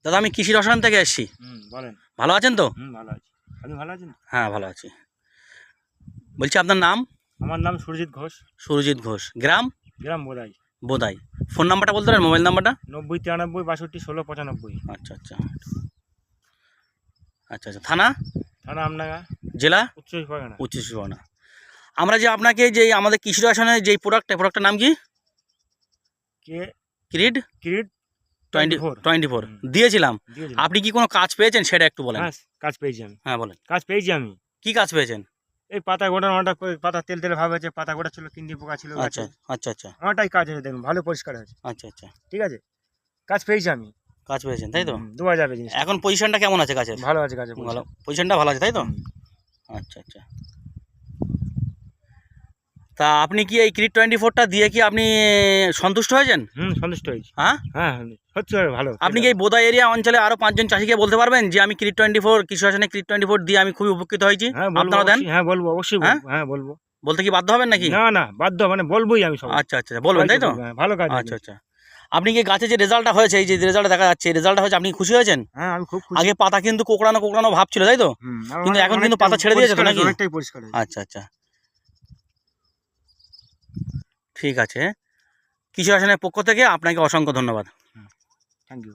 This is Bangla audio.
দাদা আমি কৃষি রসায়ন থেকে এসেছি। বলেন। ভালো আছেন তো? ভালো আছি। আপনি ভালো আছেন? হ্যাঁ ভালো আছি। বলছি আপনার নাম? আমার নাম সুরজিৎ ঘোষ। সুরজিৎ ঘোষ। গ্রাম? গ্রাম বোদাই। বোদাই। ফোন নাম্বারটা বলতে পারেন, মোবাইল নাম্বারটা? 90 93 62 16 95। আচ্ছা আচ্ছা আচ্ছা আচ্ছা। থানা? থানা আমনাগা। জেলা? উত্তর পরগনা। পঁচিশ পরগনা। আমরা যে আপনাকে যে আমাদের কৃষি রসায়নের যেই প্রোডাক্টটার নাম কি? কে ক্রিড ক্রিড 24 দিয়েছিলাম। দিয়েছেন? আপনি কি কোনো কাজ পেয়েছেন সেটা একটু বলেন। হ্যাঁ, কাজ পেয়েছি আমি। হ্যাঁ বলেন। কাজ পেয়েছি আমি। কি কাজ পেয়েছেন? এই পাতা গোটা অনেকটা পাতা তেল তেল ভাব আছে, পাতা গোটা ছিল, কিন্দি পোকা ছিল আচ্ছা গাছে। আচ্ছা আচ্ছা অনেকটাই কাজ আছে, দেখুন ভালো পরিষ্কার আছে। আচ্ছা আচ্ছা। ঠিক আছে, কাজ পেয়েছি আমি। কাজ পেয়েছেন তাই তো? দেওয়া যাবে জিনিস। এখন পজিশনটা কেমন আছে গাছের? ভালো আছে গাছে। ভালো, পজিশনটা ভালো আছে তাই তো? হুম। আচ্ছা আচ্ছা। তা আপনি কি এই ক্রিড 24টা দিয়ে কি আপনি সন্তুষ্ট হয়েছেন? সন্তুষ্ট হয়েছি। হ্যাঁ হ্যাঁ, সত্যি ভালো। আপনি কি এই বোদা এরিয়া অঞ্চলে আরো 5 জন চাষিকে বলতে পারবেন যে আমি ক্রিড 24 কৃষি রসায়নের ক্রিড 24 দিয়ে আমি খুবই উপকৃত হয়েছি? হ্যাঁ বলবো, আপনারা দেন? হ্যাঁ বলবো, অবশ্যই হ্যাঁ? বলবো। হ্যাঁ বলবো। বলতে কি বাধ্য হবেন নাকি? না না, বাধ্য মানে বলবোই আমি সব। আচ্ছা আচ্ছা বলবেন তাই তো? ভালো কাজ। আচ্ছা আচ্ছা। আপনি কি গাছে যে রেজাল্টটা হয়েছে, এই যে রেজাল্টটা দেখা যাচ্ছে, রেজাল্টটা হয়েছে, আপনি খুশি হয়েছেন? হ্যাঁ আমি খুব খুশি। আগে পাতা কিন্তু কোকড়ানো কোকড়ানো ভাব ছিল তাই তো? কিন্তু এখন কিন্তু পাতা ছেড়ে দিয়েছে তো নাকি? অনেকটাই পরিষ্কার হয়েছে। আচ্ছা আচ্ছা ঠিক আছে। কৃষি রসায়নের পক্ষ থেকে আপনাকে অসংখ্য ধন্যবাদ। Thank you.